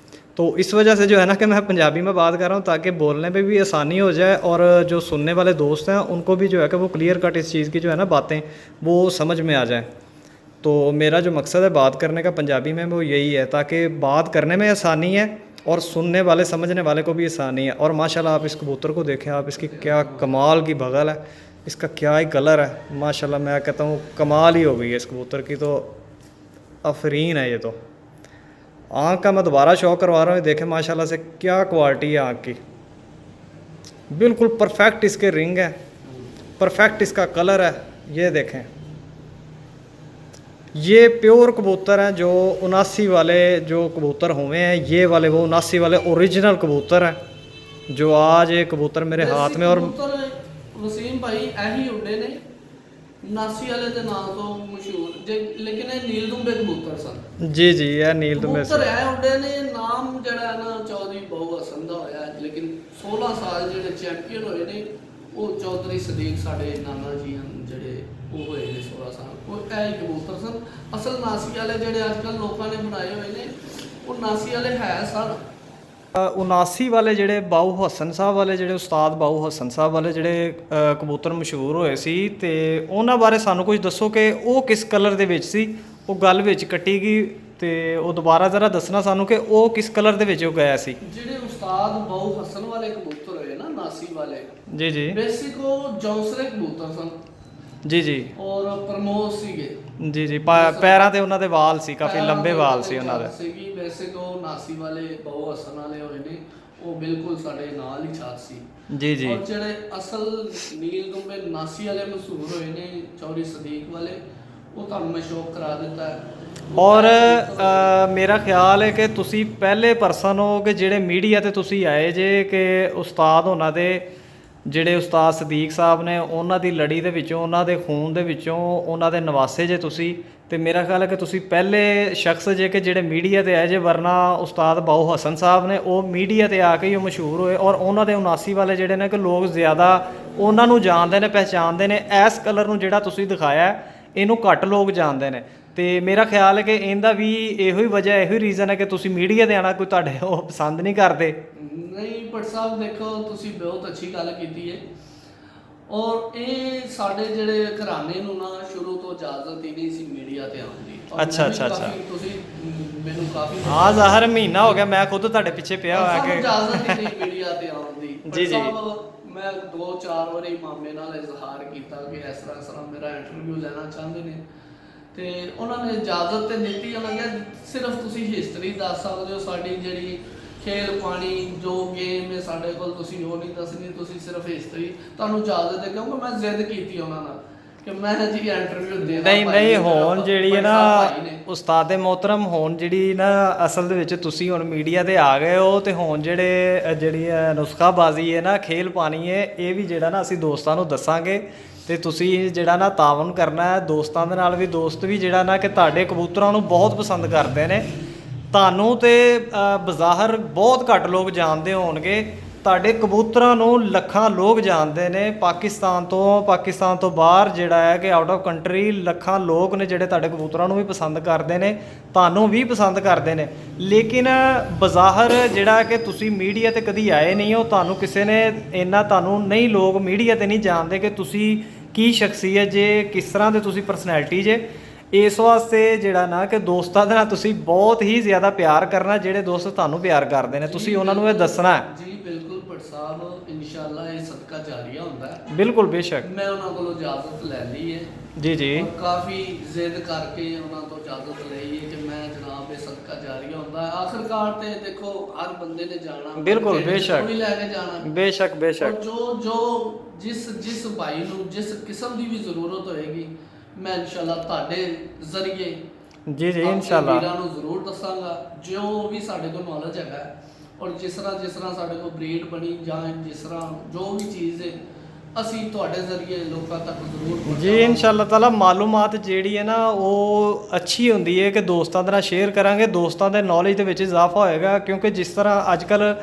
तो इस वजह से जो है ना कि मैं पंजाबी में बात कर रहा हूँ ताकि बोलने में भी आसानी हो जाए और जो सुनने वाले दोस्त हैं उनको भी जो है कि वो क्लियर कट इस चीज़ की जो है ना बातें वो समझ में आ जाए। तो मेरा जो मकसद है बात करने का पंजाबी में वो यही है, ताकि बात करने में आसानी है और सुनने वाले समझने वाले को भी आसानी है। और माशाल्लाह आप इस कबूतर को देखें, आप इसकी क्या कमाल की बगल है, इसका क्या ही कलर है माशाल्लाह, मैं कहता हूँ कमाल ही हो गई है इस कबूतर की, तो अफरीन है ये तो। आँख का मैं दोबारा शौक करवा रहा हूँ, देखें माशाल्लाह से क्या क्वालिटी है आँख की, बिल्कुल परफेक्ट इसके रिंग है, परफेक्ट इसका कलर है। ये देखें, ये प्योर कबूतर हैं जो 79 वाले जो कबूतर हुए हैं, ये वाले वो 79 वाले ओरिजिनल कबूतर हैं जो आज ये कबूतर मेरे हाथ में। और वसीम भाई यही उड़े ने 79 वाले के नाम तो मशहूर जे, लेकिन ये नीलदुंबे कबूतर सन। जी ये नीलदुंबे कबूतर है उड़े ने। नाम जड़ा है ना चौधरी बहु हसन दा होया, लेकिन 16 साल जेडे चैंपियन होए ने वो चौधरी सदीक साडे नाना जी हैं जेडे वो होए ने 16 साल। वो ऐ कबूतर सन। असल 79 वाले जेडे आजकल लोगों ने बनाए हुए ने वो 79 वाले है सन। 79 वाले ਜਿਹੜੇ ਬਾਊ ਹਸਨ ਸਾਹਿਬ ਵਾਲੇ, ਜਿਹੜੇ ਉਸਤਾਦ ਬਾਊ ਹਸਨ ਸਾਹਿਬ ਵਾਲੇ ਜਿਹੜੇ ਕਬੂਤਰ ਮਸ਼ਹੂਰ ਹੋਏ ਸੀ, ਤੇ ਉਹਨਾਂ ਬਾਰੇ ਸਾਨੂੰ ਕੁਝ ਦੱਸੋ ਕਿ ਉਹ ਕਿਸ ਕਲਰ ਦੇ ਵਿੱਚ ਸੀ। ਉਹ ਗੱਲ ਵਿੱਚ ਕੱਟੀ ਗਈ, ਤੇ ਉਹ ਦੁਬਾਰਾ ਜ਼ਰਾ ਦੱਸਣਾ ਸਾਨੂੰ ਕਿ ਉਹ ਕਿਸ ਕਲਰ ਦੇ ਵਿੱਚ ਉਹ ਗਿਆ ਸੀ। ਜਿਹੜੇ ਉਸਤਾਦ ਬਾਊ ਹਸਨ ਵਾਲੇ ਕਬੂਤਰ ਹੋਏ ਨਾ 79 ਵਾਲੇ, ਜੀ ਬੇਸਿਕ ਉਹ ਜੌਂਸਰੇ ਕਬੂਤਰ ਸਨ। ਜੀ ਔਰ ਪ੍ਰਮੋਸ ਸੀਗੇ। ਜੀ ਪੈਰਾਂ ਤੇ ਉਹਨਾਂ ਦੇ ਵਾਲ ਸੀ, ਕਾਫੀ ਲੰਬੇ ਵਾਲ ਸੀ ਉਹਨਾਂ ਦੇ। ਸੀਗੀ ਵੈਸੇ ਕੋ 79 ਵਾਲੇ ਬਹੁ ਹਸਨ ਵਾਲੇ ਹੋਏ ਨੇ, ਉਹ ਬਿਲਕੁਲ ਸਾਡੇ ਨਾਲ ਹੀ ਛਾਤ ਸੀ। ਜੀ ਔਰ ਜਿਹੜੇ ਅਸਲ ਨੀਲਦੁੰਬੇ 79 ਵਾਲੇ ਮਸ਼ਹੂਰ ਹੋਏ ਨੇ ਚੌਧਰੀ ਸਦੀਕ ਵਾਲੇ, ਉਹ ਤੁਹਾਨੂੰ ਮੈਂ ਸ਼ੌਕ ਕਰਾ ਦਿੱਤਾ ਹੈ। ਔਰ ਮੇਰਾ ਖਿਆਲ ਹੈ ਕਿ ਤੁਸੀਂ ਪਹਿਲੇ ਪਰਸਨ ਹੋ ਕਿ ਜਿਹੜੇ ਮੀਡੀਆ ਤੇ ਤੁਸੀਂ ਆਏ ਜੇ ਕਿ ਉਸਤਾਦ ਉਹਨਾਂ ਦੇ ਜਿਹੜੇ ਉਸਤਾਦ ਸਦੀਕ ਸਾਹਿਬ ਨੇ, ਉਹਨਾਂ ਦੀ ਲੜੀ ਦੇ ਵਿੱਚੋਂ, ਉਹਨਾਂ ਦੇ ਖੂਨ ਦੇ ਵਿੱਚੋਂ, ਉਹਨਾਂ ਦੇ ਨਵਾਸੇ ਜੇ ਤੁਸੀਂ। ਤੇ ਮੇਰਾ ਖਿਆਲ ਹੈ ਕਿ ਤੁਸੀਂ ਪਹਿਲੇ ਸ਼ਖਸ ਜੇ ਕਿ ਜਿਹੜੇ ਮੀਡੀਆ ਤੇ ਆਏ ਜੇ, ਵਰਨਾ ਉਸਤਾਦ ਬਾਊ ਹਸਨ ਸਾਹਿਬ ਨੇ ਉਹ ਮੀਡੀਆ ਤੇ ਆ ਕੇ ਹੀ ਉਹ ਮਸ਼ਹੂਰ ਹੋਏ। ਔਰ ਉਹਨਾਂ ਦੇ 79 ਵਾਲੇ ਜਿਹੜੇ ਨੇ ਕਿ ਲੋਕ ਜ਼ਿਆਦਾ ਉਹਨਾਂ ਨੂੰ ਜਾਣਦੇ ਨੇ, ਪਹਿਚਾਣਦੇ ਨੇ। ਇਸ ਕਲਰ ਨੂੰ ਜਿਹੜਾ ਤੁਸੀਂ ਦਿਖਾਇਆ ਇਹਨੂੰ ਘੱਟ ਲੋਕ ਜਾਣਦੇ ਨੇ, ਤੇ ਮੇਰਾ ਖਿਆਲ ਹੈ ਕਿ ਇਹਦਾ ਵੀ ਇਹੋ ਹੀ ਵਜ੍ਹਾ, ਇਹੋ ਹੀ ਰੀਜ਼ਨ ਹੈ ਕਿ ਤੁਸੀਂ ਮੀਡੀਆ ਤੇ ਆਣਾ ਕੋਈ ਤੁਹਾਡੇ ਉਹ ਪਸੰਦ ਨਹੀਂ ਕਰਦੇ। ਨਹੀਂ ਭੱਟ ਸਾਹਿਬ, ਦੇਖੋ ਤੁਸੀਂ ਬਹੁਤ ਅੱਛੀ ਗੱਲ ਕੀਤੀ ਹੈ। ਔਰ ਇਹ ਸਾਡੇ ਜਿਹੜੇ ਘਰਾਣੇ ਨੂੰ ਨਾ ਸ਼ੁਰੂ ਤੋਂ ਇਜਾਜ਼ਤ ਹੀ ਨਹੀਂ ਸੀ ਮੀਡੀਆ ਤੇ ਆਉਣ ਦੀ। ਅੱਛਾ ਤੁਸੀਂ ਮੈਨੂੰ ਕਾਫੀ ਹਾਂ, ਜ਼ਾਹਰ ਮਹੀਨਾ ਹੋ ਗਿਆ ਮੈਂ ਖੁਦ ਤੁਹਾਡੇ ਪਿੱਛੇ ਪਿਆ ਹੋਇਆ ਕਿ ਇਜਾਜ਼ਤ ਹੀ ਨਹੀਂ ਮੀਡੀਆ ਤੇ ਆਉਣ ਦੀ। ਜੀ ਮੈਂ 2-4 ਵਾਰੀ ਮਾਮੇ ਨਾਲ ਇਜ਼ਹਾਰ ਕੀਤਾ ਕਿ ਇਸ ਤਰ੍ਹਾਂ ਮੇਰਾ ਇੰਟਰਵਿਊ ਲੈਣਾ ਚਾਹੁੰਦੇ ਨੇ, ਤੇ ਉਹਨਾਂ ਨੇ ਇਜਾਜ਼ਤ ਤੇ ਦਿੱਤੀ। ਉਹਨਾਂ ਕਿਹਾ ਸਿਰਫ ਤੁਸੀਂ ਹਿਸਟਰੀ ਦੱਸ ਸਕਦੇ ਹੋ, ਸਾਡੀ ਜਿਹੜੀ ਖੇਲ ਪਾਣੀ ਜੋ ਗੇਮ ਹੈ ਸਾਡੇ ਕੋਲ, ਤੁਸੀਂ ਉਹ ਨਹੀਂ ਦੱਸਣੀ, ਤੁਸੀਂ ਸਿਰਫ ਹਿਸਟਰੀ, ਤੁਹਾਨੂੰ ਇਜਾਜ਼ਤ ਦੇ। ਕਿਉਂਕਿ ਮੈਂ ਜ਼ਿੱਦ ਕੀਤੀ ਉਹਨਾਂ ਨਾਲ ਕਿ ਮੈਂ ਜੀ ਇੰਟਰਵਿਊ ਦੇਣਾ। ਨਹੀਂ ਹੁਣ ਜਿਹੜੀ ਹੈ ਨਾ ਉਸਤਾਦੇ ਮੋਹਤਰਮ, ਹੁਣ ਜਿਹੜੀ ਨਾ ਅਸਲ ਦੇ ਵਿੱਚ ਤੁਸੀਂ ਹੁਣ ਮੀਡੀਆ ਤੇ ਆ ਗਏ ਹੋ, ਤੇ ਹੁਣ ਜਿਹੜੀ ਨੁਸਖਾਬਾਜ਼ੀ ਹੈ ਨਾ, ਖੇਲ ਪਾਣੀ ਹੈ, ਇਹ ਵੀ ਜਿਹੜਾ ਨਾ ਅਸੀਂ ਦੋਸਤਾਂ ਨੂੰ ਦੱਸਾਂਗੇ। ਤੇ ਤੁਸੀਂ ਜਿਹੜਾ ਨਾ ਤਾਵਨ ਕਰਨਾ ਹੈ ਦੋਸਤਾਂ ਦੇ ਨਾਲ ਵੀ। ਦੋਸਤ ਵੀ ਜਿਹੜਾ ਨਾ ਕਿ ਤੁਹਾਡੇ ਕਬੂਤਰਾਂ ਨੂੰ ਬਹੁਤ ਪਸੰਦ ਕਰਦੇ ਨੇ। ਤੁਹਾਨੂੰ ਤੇ ਬਜ਼ਾਹਰ ਬਹੁਤ ਘੱਟ ਲੋਕ ਜਾਣਦੇ ਹੋਣਗੇ, ਤੁਹਾਡੇ ਕਬੂਤਰਾਂ ਨੂੰ ਲੱਖਾਂ ਲੋਕ ਜਾਣਦੇ ਨੇ। ਪਾਕਿਸਤਾਨ ਤੋਂ ਬਾਹਰ ਜਿਹੜਾ ਹੈ ਕਿ ਆਊਟ ਆਫ ਕੰਟਰੀ ਲੱਖਾਂ ਲੋਕ ਨੇ ਜਿਹੜੇ ਤੁਹਾਡੇ ਕਬੂਤਰਾਂ ਨੂੰ ਵੀ ਪਸੰਦ ਕਰਦੇ ਨੇ, ਤੁਹਾਨੂੰ ਵੀ ਪਸੰਦ ਕਰਦੇ ਨੇ। ਲੇਕਿਨ ਬਜ਼ਾਹਰ ਜਿਹੜਾ ਕਿ ਤੁਸੀਂ ਮੀਡੀਆ ਤੇ ਕਦੀ ਆਏ ਨਹੀਂ ਹੋ, ਤੁਹਾਨੂੰ ਕਿਸੇ ਨੇ ਇੰਨਾ, ਤੁਹਾਨੂੰ ਨਹੀਂ, ਲੋਕ ਮੀਡੀਆ ਤੇ ਨਹੀਂ ਜਾਣਦੇ ਕਿ ਤੁਸੀਂ ਕੀ ਸ਼ਖਸੀਅਤ ਜੇ, ਕਿਸ ਤਰ੍ਹਾਂ ਦੇ ਤੁਸੀਂ ਪਰਸਨੈਲਿਟੀ ਜੇ। ਇਸ ਵਾਸਤੇ ਜਿਹੜਾ ਨਾ ਕਿ ਦੋਸਤਾਂ ਦੇ ਨਾਲ ਤੁਸੀਂ ਬਹੁਤ ਹੀ ਜ਼ਿਆਦਾ ਪਿਆਰ ਕਰਨਾ। ਜਿਹੜੇ ਦੋਸਤ ਤੁਹਾਨੂੰ ਪਿਆਰ ਕਰਦੇ ਨੇ ਤੁਸੀਂ ਉਹਨਾਂ ਨੂੰ ਇਹ ਦੱਸਣਾ। ਜੀ ਬਿਲਕੁਲ ਭੱਟ ਸਾਹਿਬ ਇਨਸ਼ਾਅੱਲਾ ਇਹ ਸਦਕਾ ਜਾਰੀਆ ਹੁੰਦਾ ਹੈ। ਬਿਲਕੁਲ ਬੇਸ਼ੱਕ। ਮੈਂ ਉਹਨਾਂ ਕੋਲੋਂ ਇਜਾਜ਼ਤ ਲੈ ਲਈ ਹੈ ਜੀ ਜੀ। ਔਰ ਕਾਫੀ ਜ਼ਿੱਦ ਕਰਕੇ ਉਹਨਾਂ ਤੋਂ ਇਜਾਜ਼ਤ ਲਈ ਹੈ ਕਿ ਮੈਂ ਜਨਾਬ ਇਹ ਸਦਕਾ ਜਾਰੀਆ ਹੁੰਦਾ ਹੈ। ਆਖਿਰਕਾਰ ਤੇ ਦੇਖੋ ਹਰ ਬੰਦੇ ਨੇ ਜਾਣਾ, ਬਿਲਕੁਲ ਬੇਸ਼ੱਕ, ਵੀ ਲੈ ਕੇ ਜਾਣਾ, ਬੇਸ਼ੱਕ ਬੇਸ਼ੱਕ। ਜੋ ਜਿਸ ਭਾਈ ਨੂੰ ਜਿਸ ਕਿਸਮ ਦੀ ਵੀ ਜ਼ਰੂਰਤ ਹੋਏਗੀ ਮੈਂ ਇਨਸ਼ਾਅੱਲਾ ਤੁਹਾਡੇ ਜ਼ਰੀਏ ਜੀ ਜੀ ਇਨਸ਼ਾਅੱਲਾ ਵੀਰਾਂ ਨੂੰ ਜ਼ਰੂਰ ਦੱਸਾਂਗਾ ਜੋ ਵੀ ਸਾਡੇ ਕੋਲ ਨੌਲੇਜ ਹੈਗਾ ਹੈ। ਔਰ ਜਿਸ ਤਰ੍ਹਾਂ ਸਾਡੇ ਕੋਲ ਬਰੀਡ ਬਣੀ ਜਾਂ ਜਿਸ ਤਰ੍ਹਾਂ ਜੋ ਵੀ ਚੀਜ਼ ਹੈ ਅਸੀਂ ਤੁਹਾਡੇ ਜ਼ਰੀਏ ਲੋਕਾਂ ਤੱਕ ਜ਼ਰੂਰ ਪਹੁੰਚਾਵਾਂਗੇ ਜੀ ਇਨਸ਼ਾਅੱਲਾ ਤਾਲਾ। ਮਾਲੂਮਾਤ ਜਿਹੜੀ ਹੈ ਨਾ ਉਹ ਅੱਛੀ ਹੁੰਦੀ ਹੈ ਕਿ ਦੋਸਤਾਂ ਦੇ ਨਾਲ ਸ਼ੇਅਰ ਕਰਾਂਗੇ, ਦੋਸਤਾਂ ਦੇ ਨੌਲੇਜ ਦੇ ਵਿੱਚ ਇਜ਼ਾਫਾ ਹੋਏਗਾ। ਕਿਉਂਕਿ ਜਿਸ ਤਰ੍ਹਾਂ ਅੱਜ ਕੱਲ੍ਹ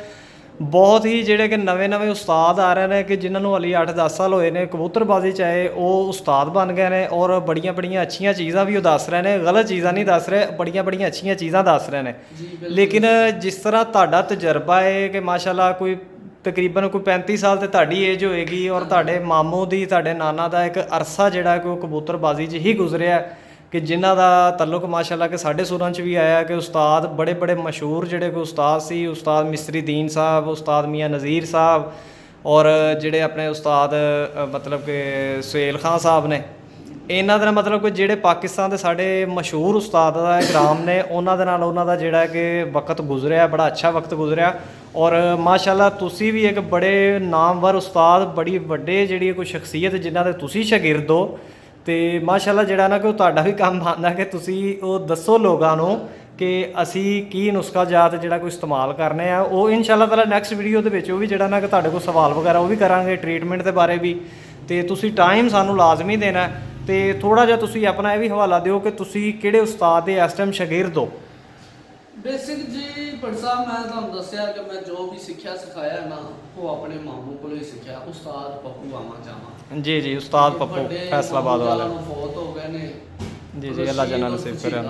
ਬਹੁਤ ਹੀ ਜਿਹੜੇ ਕਿ ਨਵੇਂ ਉਸਤਾਦ ਆ ਰਹੇ ਨੇ ਕਿ ਜਿਨ੍ਹਾਂ ਨੂੰ ਹਾਲੇ 8-10 ਸਾਲ ਹੋਏ ਨੇ ਕਬੂਤਰਬਾਜ਼ੀ 'ਚ ਆਏ, ਉਹ ਉਸਤਾਦ ਬਣ ਗਏ ਨੇ ਔਰ ਬੜੀਆਂ ਅੱਛੀਆਂ ਚੀਜ਼ਾਂ ਵੀ ਉਹ ਦੱਸ ਰਹੇ ਨੇ, ਗਲਤ ਚੀਜ਼ਾਂ ਨਹੀਂ ਦੱਸ ਰਹੇ, ਬੜੀਆਂ ਅੱਛੀਆਂ ਚੀਜ਼ਾਂ ਦੱਸ ਰਹੇ ਨੇ। ਲੇਕਿਨ ਜਿਸ ਤਰ੍ਹਾਂ ਤੁਹਾਡਾ ਤਜਰਬਾ ਹੈ ਕਿ ਮਾਸ਼ਾਅੱਲਾ ਕੋਈ ਤਕਰੀਬਨ ਕੋਈ 35 ਸਾਲ ਤੇ ਤੁਹਾਡੀ ਏਜ ਹੋਏਗੀ ਔਰ ਤੁਹਾਡੇ ਮਾਮੂ ਦੀ ਤੁਹਾਡੇ ਨਾਨਾ ਦਾ ਇੱਕ ਅਰਸਾ ਜਿਹੜਾ ਕਿ ਉਹ ਕਬੂਤਰਬਾਜ਼ੀ 'ਚ ਹੀ ਗੁਜ਼ਰਿਆ ਕਿ ਜਿਨ੍ਹਾਂ ਦਾ ਤਾਲੁਕ ਮਾਸ਼ਾਅੱਲਾ ਕਿ ਸਾਡੇ ਸੁਰਾਂ 'ਚ ਵੀ ਆਇਆ ਕਿ ਉਸਤਾਦ ਬੜੇ ਮਸ਼ਹੂਰ ਜਿਹੜੇ ਕੋਈ ਉਸਤਾਦ ਸੀ, ਉਸਤਾਦ ਮਿਸਰੀ ਦੀਨ ਸਾਹਿਬ, ਉਸਤਾਦ ਮੀਆਂ ਨਜ਼ੀਰ ਸਾਹਿਬ ਔਰ ਜਿਹੜੇ ਆਪਣੇ ਉਸਤਾਦ ਮਤਲਬ ਕਿ ਸੁਹੇਲ ਖਾਨ ਸਾਹਿਬ ਨੇ, ਇਹਨਾਂ ਦਾ ਮਤਲਬ ਕਿ ਜਿਹੜੇ ਪਾਕਿਸਤਾਨ ਦੇ ਸਾਡੇ ਮਸ਼ਹੂਰ ਉਸਤਾਦ ਦਾ ਇਕਰਾਮ ਨੇ, ਉਹਨਾਂ ਦੇ ਨਾਲ ਉਹਨਾਂ ਦਾ ਜਿਹੜਾ ਕਿ ਵਕਤ ਗੁਜ਼ਰਿਆ, ਬੜਾ ਅੱਛਾ ਵਕਤ ਗੁਜ਼ਰਿਆ। ਔਰ ਮਾਸ਼ਾਅੱਲਾ ਤੁਸੀਂ ਵੀ ਇੱਕ ਬੜੇ ਨਾਮਵਰ ਉਸਤਾਦ, ਬੜੀ ਵੱਡੇ ਜਿਹੜੀ ਕੋਈ ਸ਼ਖਸੀਅਤ ਜਿਨ੍ਹਾਂ ਦੇ ਤੁਸੀਂ ਸ਼ਾਗਿਰਦ ਹੋ ਤੇ ਮਾਸ਼ਾਅੱਲਾ ਜਿਹੜਾ ਨਾ ਕਿ ਉਹ ਤੁਹਾਡਾ ਵੀ ਕੰਮ ਬਣਦਾ ਕਿ ਤੁਸੀਂ ਉਹ ਦੱਸੋ ਲੋਕਾਂ ਨੂੰ ਕਿ ਅਸੀਂ ਕੀ ਨੁਸਖਾ ਜਾਤ ਜਿਹੜਾ ਕੋਈ ਇਸਤੇਮਾਲ ਕਰਨੇ ਆ। ਉਹ ਇਨਸ਼ਾਅੱਲਾ ਤਾਲਾ ਨੈਕਸਟ ਵੀਡੀਓ ਦੇ ਵਿੱਚ ਉਹ ਵੀ ਜਿਹੜਾ ਨਾ ਕਿ ਤੁਹਾਡੇ ਕੋਲ ਸਵਾਲ ਵਗੈਰਾ ਉਹ ਵੀ ਕਰਾਂਗੇ, ਟ੍ਰੀਟਮੈਂਟ ਦੇ ਬਾਰੇ ਵੀ। ਤੇ ਤੁਸੀਂ ਟਾਈਮ ਸਾਨੂੰ ਲਾਜ਼ਮੀ ਦੇਣਾ ਤੇ ਥੋੜਾ ਜਿਹਾ ਤੁਸੀਂ ਆਪਣਾ ਇਹ ਵੀ ਹਵਾਲਾ ਦਿਓ ਕਿ ਤੁਸੀਂ ਕਿਹੜੇ ਉਸਤਾਦ ਦੇ ਇਸ ਟਾਈਮ ਸ਼ਾਗਿਰਦ ਹੋ। ਬੇਸਿਕ ਜੀ ਭੱਟ ਸਾਹਿਬ ਮੈਂ ਤੁਹਾਨੂੰ ਦੱਸਿਆ ਕਿ ਮੈਂ ਜੋ ਵੀ ਸਿੱਖਿਆ ਸਿਖਾਇਆ ਨਾ ਉਹ ਆਪਣੇ ਮਾਮੂ ਕੋਲੋਂ ਹੀ ਸਿੱਖਿਆ, ਉਸਤਾਦ ਪੱਪੂ ਆਮਾ ਜਾਮਾ। ਜੀ ਜੀ ਉਸਤਾਦ ਪੱਪੂ ਫੈਸਲਾਬਾਦ ਵਾਲਾ ਫੌਤ ਹੋ ਗਏ ਨੇ ਜੀ ਜੀ, ਅੱਲਾ ਜਨਾ ਨਸੀਬ ਕਰੇ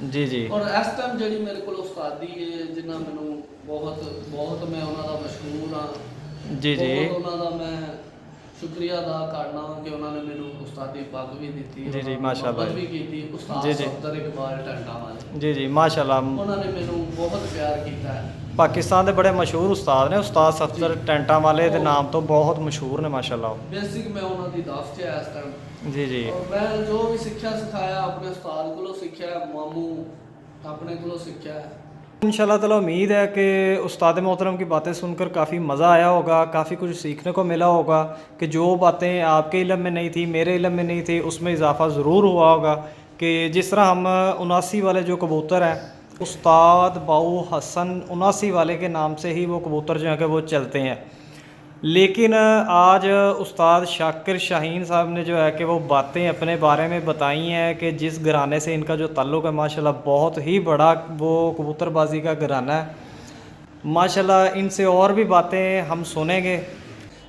ਜੀ ਜੀ। ਔਰ ਇਸ ਟਾਈਮ ਜਿਹੜੀ ਮੇਰੇ ਕੋਲ ਉਸਤਾਦੀ ਹੈ ਜਿਨ੍ਹਾਂ ਮੈਨੂੰ ਬਹੁਤ ਮੈਂ ਉਹਨਾਂ ਦਾ ਮਸ਼ਹੂਰ ਹਾਂ ਜੀ ਜੀ। ਉਹਨਾਂ ਦਾ ਮੈਂ ਸ਼ੁਕਰੀਆ ਅਦਾ ਕਰਨਾ ਕਿ ਉਹਨਾਂ ਨੇ ਮੈਨੂੰ ਉਸਤਾਦੀ ਪੱਗ ਵੀ ਦਿੱਤੀ ਜੀ ਜੀ ਮਾਸ਼ਾਅੱਲਾ ਵੀ ਕੀਤੀ। ਉਸਤਾਦ ਸਫਦਰ ਇਕਬਾਲ ਟੰਡਾ ਵਾਲੇ ਜੀ ਜੀ ਮਾਸ਼ਾਅੱਲਾ, ਉਹਨਾਂ ਨੇ ਮੈਨੂੰ ਬਹੁਤ ਪਿਆਰ ਕੀਤਾ ਹੈ। ਪਾਕਿਸਤਾਨ ਦੇ ਬੜੇ ਮਸ਼ਹੂਰ ਉਸਤਾਦ ਨੇ, ਉਸਤਾਦ ਸਫਦਰ ਟੈਂਟਾਂ ਵਾਲੇ ਦੇ ਨਾਮ ਤੋਂ ਬਹੁਤ ਮਸ਼ਹੂਰ ਨੇ ਮਾਸ਼ਾਅੱਲਾ। ਬੇਸਿਕ ਮੈਂ ਉਹਨਾਂ ਦੀ ਦਾਸ 'ਚ ਇਸ ਟਾਈਮ ਜੀ ਜੀ। ਔਰ ਮੈਂ ਜੋ ਵੀ ਸਿੱਖਿਆ ਸਿਖਾਇਆ ਆਪਣੇ ਉਸਤਾਦ ਕੋਲੋਂ ਸਿੱਖਿਆ, ਮਾਮੂ अपने को सीखा है। इंशाल्लाह ताला उम्मीद है कि उस्ताद मोहतरम की बातें सुनकर काफ़ी मज़ा आया होगा, काफ़ी कुछ सीखने को मिला होगा कि जो बातें आपके इल्म में नहीं थी, मेरे इल्म में नहीं थी, उसमें इजाफा ज़रूर हुआ होगा। कि जिस तरह हम 79 वाले जो कबूतर हैं, उस्ताद बाऊ हसन 79 वाले के नाम से ही वो कबूतर जो है कि वो चलते हैं। लेकिन आज उस्ताद शाकिर शाहीन साहब ने जो है कि वो बातें अपने बारे में बताई हैं कि जिस घराने से इनका जो ताल्लुक़ है माशाल्लाह बहुत ही बड़ा वो कबूतरबाजी का घराना है माशाल्लाह। इनसे और भी बातें हम सुनेंगे,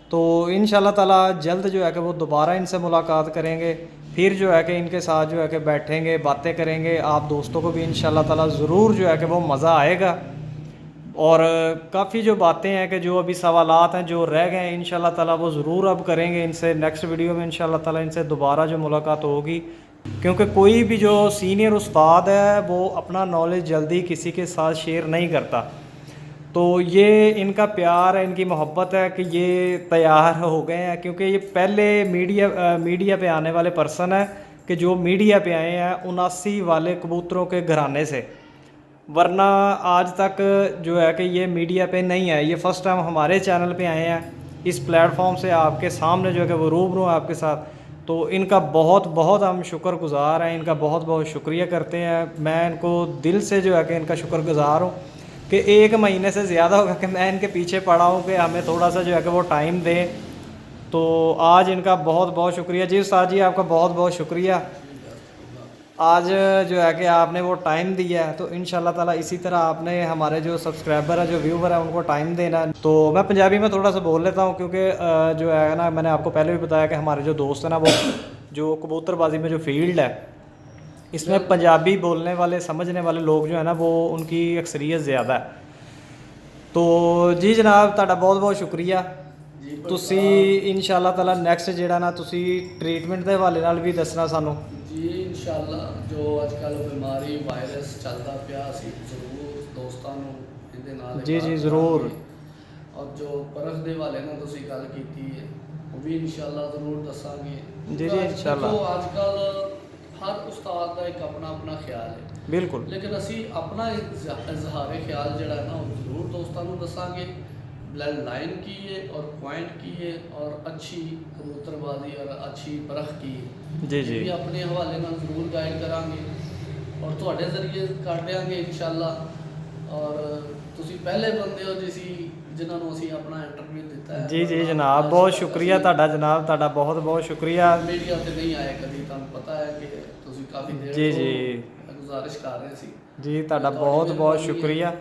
तो इंशाल्लाह ताला जल्द जो है कि वो दोबारा इनसे मुलाकात करेंगे, फिर जो है कि इनके साथ जो है कि बैठेंगे, बातें करेंगे। आप दोस्तों को भी इंशाल्लाह ताला ज़रूर जो है कि वो मज़ा आएगा। और काफ़ी जो बातें हैं कि जो अभी सवालात हैं जो रह गए हैं, इंशाल्लाह ताला वो ज़रूर अब करेंगे इनसे नेक्स्ट वीडियो में। इंशाल्लाह ताला इनसे दोबारा जो मुलाकात होगी, क्योंकि कोई भी जो सीनियर उस्ताद है वो अपना नॉलेज जल्दी किसी के साथ शेयर नहीं करता। तो ये इनका प्यार है, इनकी मोहब्बत है कि ये तैयार हो गए हैं, क्योंकि ये पहले मीडिया पे आने वाले पर्सन है कि जो मीडिया पे आए हैं 79 वाले कबूतरों के घराने से, वरना आज तक जो है कि ये मीडिया पे नहीं है। ये फ़र्स्ट टाइम हमारे चैनल पे आए हैं, इस प्लेटफॉर्म से आपके सामने जो है कि वो रूबरू हैं आपके साथ। तो इनका बहुत बहुत हम शुक्रगुज़ार हैं, इनका बहुत बहुत शुक्रिया करते हैं। मैं इनको दिल से जो है कि इनका शुक्रगुज़ार हूँ कि 1 महीने से ज़्यादा होगा कि मैं इनके पीछे पड़ा हूँ कि हमें थोड़ा सा जो है कि वो टाइम दें। तो आज इनका बहुत बहुत शुक्रिया जी। उस्ताद जी आपका बहुत बहुत शुक्रिया, आज जो है कि आपने वो टाइम दिया है। तो इंशाल्लाह ताला इसी तरह आपने हमारे जो सब्सक्राइबर है, जो व्यूवर है, उनको टाइम देना है। तो मैं पंजाबी में थोड़ा सा बोल लेता हूँ, क्योंकि जो है ना, मैंने आपको पहले भी बताया कि हमारे जो दोस्त हैं ना, वो जो कबूतरबाजी में जो फील्ड है इसमें पंजाबी बोलने वाले समझने वाले लोग जो है ना, वो उनकी अक्सरियत ज़्यादा है। तो जी जनाब तुहाडा बहुत बहुत शुक्रिया। तुसी इंशाल्लाह ताला नेक्स्ट ਜਿਹੜਾ ना तुसी ट्रीटमेंट ਦੇ ਹਵਾਲੇ ਨਾਲ ਵੀ ਦੱਸਣਾ ਸਾਨੂੰ जी। इंशाल्लाह जो आजकल बीमारी वायरस चलता पिया सी, जरूर दोस्तों ਨੂੰ ਇਹਦੇ ਨਾਲ जी जी ज़रूर। ਔਰ ਜੋ ਪਰਖ ਦੇ ਵਾਲੇ ਨਾਲ ਤੁਸੀਂ ਗੱਲ ਕੀਤੀ ਹੈ ਉਹ ਵੀ ਇਨਸ਼ਾਅੱਲਾ ਜ਼ਰੂਰ ਦੱਸਾਂਗੇ। ਜੀ ਇਨਸ਼ਾਅੱਲਾ। ਦੇਖੋ ਅੱਜ ਕੱਲ ਹਰ ਉਸਤਾਦ ਦਾ ਇੱਕ ਆਪਣਾ ਆਪਣਾ ਖਿਆਲ ਹੈ, ਬਿਲਕੁਲ, ਲੇਕਿਨ ਅਸੀਂ ਆਪਣਾ ਇਜ਼ਹਾਰੇ ਖਿਆਲ ਜਿਹੜਾ ਹੈ ਨਾ ਉਹ ਜ਼ਰੂਰ ਦੋਸਤਾਂ ਨੂੰ ਦੱਸਾਂਗੇ। ब्लड लाइन की है और पॉइंट की है और अच्छी कबूतरबाजी और अच्छी परख की है जी जी, भी अपने हवाले नाल जरूर गाइड करांगे और ਤੁਹਾਡੇ ਜ਼ਰੀਏ ਕਰ ਦਿਆਂਗੇ ਇਨਸ਼ਾਅੱਲਾ। ਔਰ ਤੁਸੀਂ ਪਹਿਲੇ ਬੰਦੇ ਹੋ ਜਿਨ੍ਹਾਂ ਨੂੰ ਅਸੀਂ ਆਪਣਾ ਇੰਟਰਵਿਊ ਦਿੱਤਾ ਹੈ। ਜੀ ਜੀ ਜਨਾਬ, ਬਹੁਤ ਸ਼ੁਕਰੀਆ ਤੁਹਾਡਾ ਜਨਾਬ, ਤੁਹਾਡਾ ਬਹੁਤ ਬਹੁਤ ਸ਼ੁਕਰੀਆ। ਮੀਡੀਆ ਤੇ ਨਹੀਂ ਆਏ ਕਦੀ, ਤੁਹਾਨੂੰ ਪਤਾ ਹੈ ਕਿ ਤੁਸੀਂ ਕਾਫੀ ਦੇਰ ਜੀ ਤੋਂ ਜੀ ਗੁਜ਼ਾਰਿਸ਼ ਕਰ ਰਹੇ ਸੀ। ਜੀ ਤੁਹਾਡਾ ਬਹੁਤ ਬਹੁਤ ਸ਼ੁਕਰੀਆ।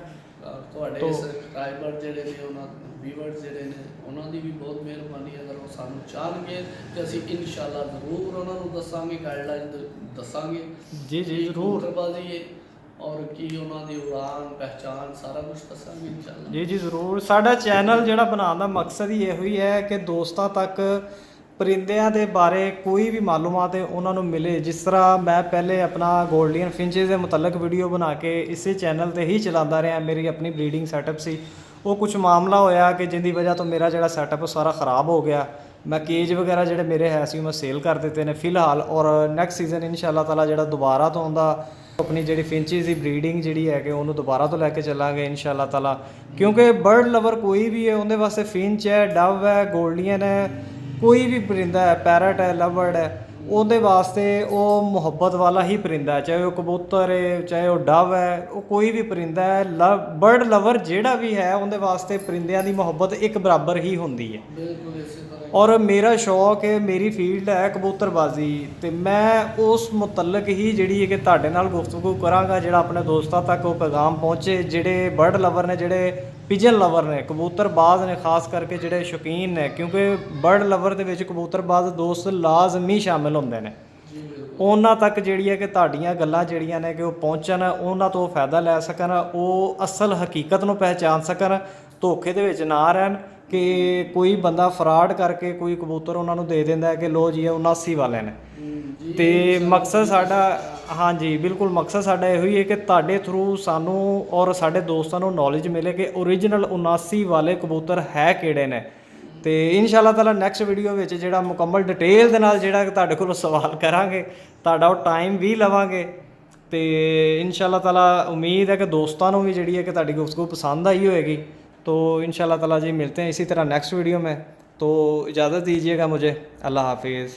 ਤੁਹਾਡੇ ਸਬਸਕ੍ਰਾਈਬਰ ਜਿਹੜੇ ਨੇ ਉਹਨਾਂ ਵੀਵਰਸ ਜਿਹੜੇ ਨੇ ਉਹਨਾਂ ਦੀ ਵੀ ਬਹੁਤ ਮਿਹਰਬਾਨੀ। ਅਗਰ ਉਹ ਸਾਨੂੰ ਚਾਹਣਗੇ ਤੇ ਅਸੀਂ ਇਨਸ਼ਾਅੱਲਾ ਜ਼ਰੂਰ ਉਹਨਾਂ ਨੂੰ ਦੱਸਾਂਗੇ, ਗਾਈਡਲਾਈਨ ਦੱਸਾਂਗੇ। ਜੀ ਜੀ ਜ਼ਰੂਰ। ਕਬੂਤਰਬਾਜ਼ੀ ਹੈ ਔਰ ਕੀ ਉਹਨਾਂ ਦੀ ਉਡਾਨ ਪਹਿਚਾਨ ਸਾਰਾ ਕੁਝ ਦੱਸਾਂਗੇ ਇਨਸ਼ਾਅੱਲਾ। ਜੀ ਜੀ ਜ਼ਰੂਰ। ਸਾਡਾ ਚੈਨਲ ਜਿਹੜਾ ਬਣਾਉਣ ਦਾ ਮਕਸਦ ਹੀ ਇਹੋ ਹੀ ਹੈ ਕਿ ਦੋਸਤਾਂ ਤੱਕ ਪਰਿੰਦਿਆਂ ਦੇ ਬਾਰੇ ਕੋਈ ਵੀ ਮਾਲੂਮਾਤ ਹੈ ਉਹਨਾਂ ਨੂੰ ਮਿਲੇ। ਜਿਸ ਤਰ੍ਹਾਂ ਮੈਂ ਪਹਿਲੇ ਆਪਣਾ ਗੋਲਡੀਅਨ ਫਿੰਚਸ ਦੇ ਮੁਤਲਕ ਵੀਡੀਓ ਬਣਾ ਕੇ ਇਸੇ ਚੈਨਲ ਤੇ ਹੀ ਚਲਾਉਂਦਾ ਰਿਹਾ। ਮੇਰੀ ਆਪਣੀ ਬਰੀਡਿੰਗ ਸੈਟਅਪ ਸੀ, ਉਹ ਕੁਝ ਮਾਮਲਾ ਹੋਇਆ ਕਿ ਜਿੰਦੀ ਵਜ੍ਹਾ ਤੋਂ ਮੇਰਾ ਜਿਹੜਾ ਸੈਟਅਪ ਸਾਰਾ ਖ਼ਰਾਬ ਹੋ ਗਿਆ। ਮੈਂ ਕੇਜ ਵਗੈਰਾ ਜਿਹੜੇ ਮੇਰੇ ਹੈ ਸੀ ਮੈਂ ਸੇਲ ਕਰ ਦਿੱਤੇ ਨੇ ਫਿਲਹਾਲ। ਔਰ ਨੈਕਸਟ ਸੀਜ਼ਨ ਇਨਸ਼ਾਅੱਲਾ ਤਾਲਾ ਜਿਹੜਾ ਦੁਬਾਰਾ ਤੋਂ ਆਉਂਦਾ ਆਪਣੀ ਜਿਹੜੀ ਫਿੰਚਸ ਦੀ ਬਰੀਡਿੰਗ ਜਿਹੜੀ ਹੈ ਕਿ ਉਹਨੂੰ ਦੁਬਾਰਾ ਤੋਂ ਲੈ ਕੇ ਚੱਲਾਂਗੇ ਇਨਸ਼ਾਅੱਲਾ ਤਾਲਾ। ਕਿਉਂਕਿ ਬਰਡ ਲਵਰ ਕੋਈ ਵੀ ਹੈ ਉਹਦੇ ਵਾਸਤੇ ਫਿੰਚ ਹੈ, ਡਵ ਹੈ, ਗੋਲਡੀਅਨ ਹੈ, ਕੋਈ ਵੀ ਪਰਿੰਦਾ ਹੈ, ਪੈਰਟ ਹੈ, ਲਵਬਰਡ ਹੈ, ਉਹਦੇ ਵਾਸਤੇ ਉਹ ਮੁਹੱਬਤ ਵਾਲਾ ਹੀ ਪਰਿੰਦਾ ਹੈ। ਚਾਹੇ ਉਹ ਕਬੂਤਰ ਹੈ, ਚਾਹੇ ਉਹ ਡਵ ਹੈ, ਉਹ ਕੋਈ ਵੀ ਪਰਿੰਦਾ ਹੈ। ਬਰਡ ਲਵਰ ਜਿਹੜਾ ਵੀ ਹੈ ਉਹਦੇ ਵਾਸਤੇ ਪਰਿੰਦਿਆਂ ਦੀ ਮੁਹੱਬਤ ਇੱਕ ਬਰਾਬਰ ਹੀ ਹੁੰਦੀ ਹੈ। ਬਿਲਕੁਲ ਇਸੇ ਤਰ੍ਹਾਂ। ਔਰ ਮੇਰਾ ਸ਼ੌਕ ਹੈ, ਮੇਰੀ ਫੀਲਡ ਹੈ ਕਬੂਤਰਬਾਜ਼ੀ, ਤੇ ਮੈਂ ਉਸ ਮੁਤਲਕ ਹੀ ਜਿਹੜੀ ਹੈ ਕਿ ਤੁਹਾਡੇ ਨਾਲ ਗੁਫ਼ਤਗੂ ਕਰਾਂਗਾ ਜਿਹੜਾ ਆਪਣੇ ਦੋਸਤਾਂ ਤੱਕ ਉਹ ਪੈਗਾਮ ਪਹੁੰਚੇ। ਜਿਹੜੇ ਬਰਡ ਲਵਰ ਨੇ, ਜਿਹੜੇ ਪਿਜਨ ਲਵਰ ਨੇ, ਕਬੂਤਰਬਾਜ਼ ਨੇ, ਖਾਸ ਕਰਕੇ ਜਿਹੜੇ ਸ਼ੌਕੀਨ ਨੇ, ਕਿਉਂਕਿ ਬਰਡ ਲਵਰ ਦੇ ਵਿੱਚ ਕਬੂਤਰਬਾਜ਼ ਦੋਸਤ ਲਾਜ਼ਮੀ ਸ਼ਾਮਿਲ ਹੁੰਦੇ ਨੇ। ਉਹਨਾਂ ਤੱਕ ਜਿਹੜੀ ਹੈ ਕਿ ਤੁਹਾਡੀਆਂ ਗੱਲਾਂ ਜਿਹੜੀਆਂ ਨੇ ਕਿ ਉਹ ਪਹੁੰਚਣ, ਉਹਨਾਂ ਤੋਂ ਫਾਇਦਾ ਲੈ ਸਕਣ, ਉਹ ਅਸਲ ਹਕੀਕਤ ਨੂੰ ਪਹਿਚਾਨ ਸਕਣ, ਧੋਖੇ ਦੇ ਵਿੱਚ ਨਾ ਰਹਿਣ ਕਿ ਕੋਈ ਬੰਦਾ ਫਰਾਡ ਕਰਕੇ ਕੋਈ ਕਬੂਤਰ ਉਹਨਾਂ ਨੂੰ ਦੇ ਦਿੰਦਾ ਹੈ ਕਿ ਲੋ ਜੀ ਇਹ 79 ਵਾਲੇ ਨੇ। ਤੇ ਮਕਸਦ ਸਾਡਾ, ਹਾਂਜੀ ਬਿਲਕੁਲ ਮਕਸਦ ਸਾਡਾ ਇਹੋ ਹੀ ਹੈ ਕਿ ਤੁਹਾਡੇ ਥਰੂ ਸਾਨੂੰ ਔਰ ਸਾਡੇ ਦੋਸਤਾਂ ਨੂੰ ਨੌਲੇਜ ਮਿਲੇ ਕਿ ਓਰੀਜਨਲ 79 ਵਾਲੇ ਕਬੂਤਰ ਹੈ ਕਿਹੜੇ ਨੇ। ਤੇ ਇਨਸ਼ਾਅੱਲਾ ਤਾਲਾ ਨੈਕਸਟ ਵੀਡੀਓ ਵਿੱਚ ਜਿਹੜਾ ਮੁਕੰਮਲ ਡਿਟੇਲ ਦੇ ਨਾਲ ਜਿਹੜਾ ਤੁਹਾਡੇ ਕੋਲੋਂ ਸਵਾਲ ਕਰਾਂਗੇ, ਤੁਹਾਡਾ ਉਹ ਟਾਈਮ ਵੀ ਲਵਾਂਗੇ। ਤੇ ਇਨਸ਼ਾਅੱਲਾ ਤਾਲਾ ਉਮੀਦ ਹੈ कि दोस्तों को भी जी है कि ताड़ी गुफ्तगू पसंद आई होएगी। तो इंशाअल्लाह ताला जी मिलते हैं इसी तरह नेक्स्ट वीडियो में। तो इजाज़त दीजिएगा मुझे। अल्लाह हाफिज़।